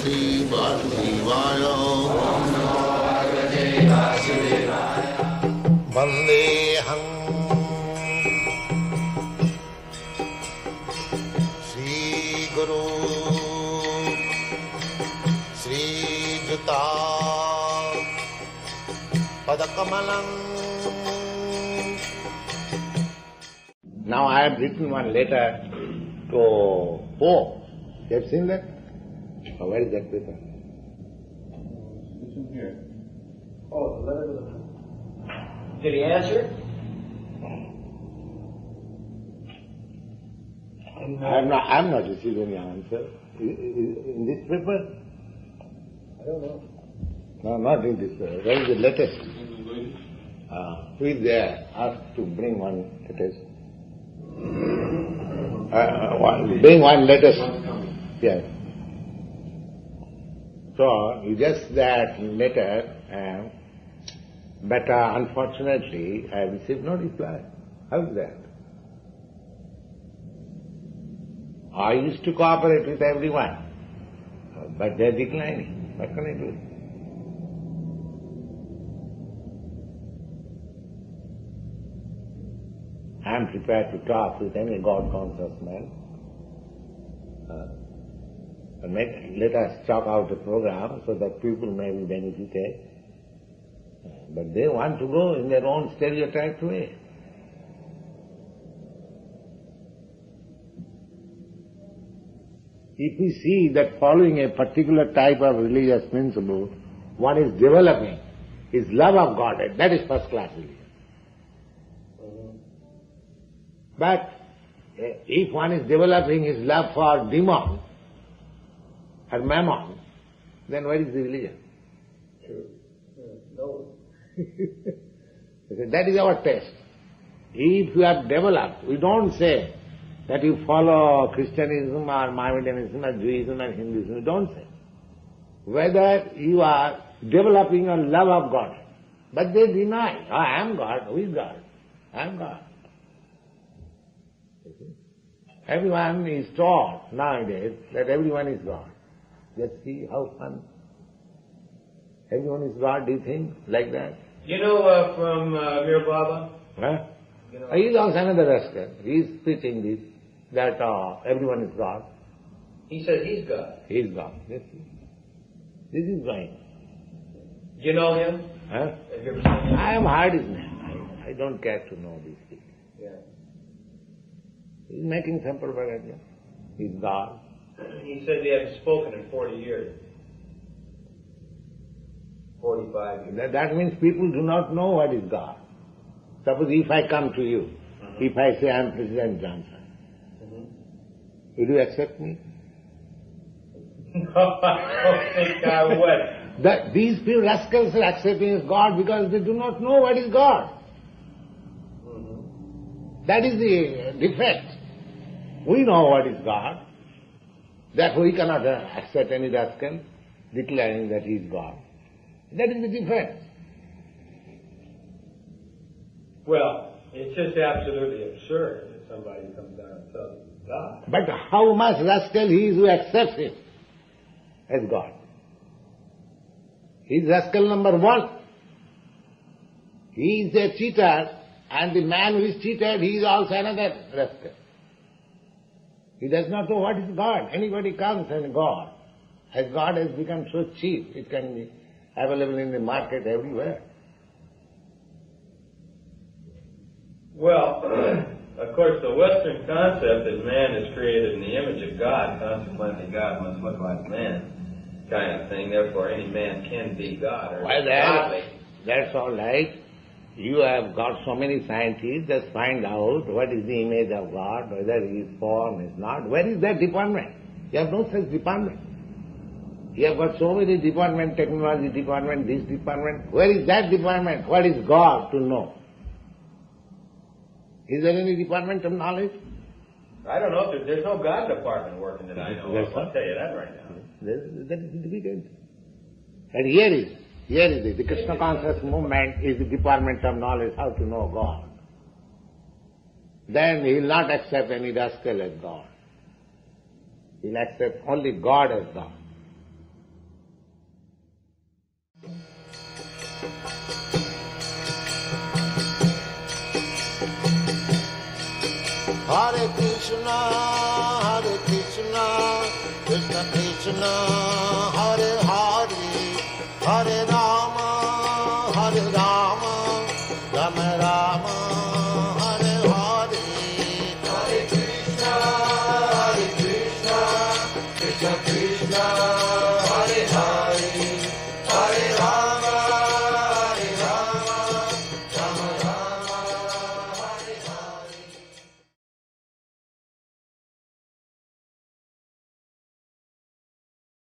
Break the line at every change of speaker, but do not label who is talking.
Bhagavate Vasudevaya. Vandeham Sri Guru Sri Juta Padakamalam. Now I have written one letter to Pope. You have seen that? Oh, where is that paper?
It's in here. Oh, the letter to the... Did he answer?
I have not received any answer. In this paper?
I don't know.
No, not in this paper. Where is the latest? Who is there? Ask to bring one latest. Bring one latest. Yes. So, just that letter, but unfortunately I received no reply. How is that? I used to cooperate with everyone, but they are declining. What can I do? I am prepared to talk with any God-conscious man. Let us chalk out a program so that people may be benefited. But they want to go in their own stereotyped way. If we see that following a particular type of religious principle, one is developing his love of Godhead, that is first class religion. But if one is developing his love for demon or mammon, then where is the religion?
True. No.
That is our test. If you have developed, we don't say that you follow Christianism or Mohammedanism or Judaism or Hinduism, we don't say. Whether you are developing a love of God. But they deny, I am God, who is God? I am God. Everyone is taught nowadays that everyone is God. Just see how fun. Everyone is God, do you think, like that?
You know from Mir Baba?
Huh?
You know,
He is also another rascal. He is preaching this, that everyone is God.
he said he's God.
He is God. Yes. This is going.
Do you know him?
Huh?
Have you ever seen him?
I am heard his name. I don't care to know these people.
Yeah.
He is making some propaganda. He is God.
He said he hadn't spoken in 40 years. 45 years.
That means people do not know what is God. Suppose if I come to you, if I say I am President Johnson, will you accept me?
No, I don't think I would.
These people rascals are accepting as God because they do not know what is God. That is the defect. We know what is God. Therefore we cannot accept any rascal declaring that he is God. That is the defect.
Well, it's just absolutely absurd that somebody comes down and tells you he's God.
But how much rascal he is who accepts him as God? He is rascal number one. He is a cheater, and the man who is cheated, he is also another rascal. He does not know what is God. Anybody comes and God. As God has become so cheap, it can be available in the market everywhere.
Well, of course, the Western concept is man is created in the image of God, consequently God must look like man, kind of thing. Therefore, any man can be God or godly.
That's all right. You have got so many scientists, just find out what is the image of God, whether he is form, is not. Where is that department? You have no such department. You have got so many department, technology department, this department. Where is that department? What is God to know? Is there any department of knowledge?
I don't know. There's no God department working that I know of. I'll tell you that right now.
That is difficult. And here is it. The Krishna conscious movement is the department of knowledge, how to know God. Then he will not accept any rascal as God. He will accept only God as God. Hare Krishna, Krishna Krishna, Hare Hare, Hare Rama, Rama Rama.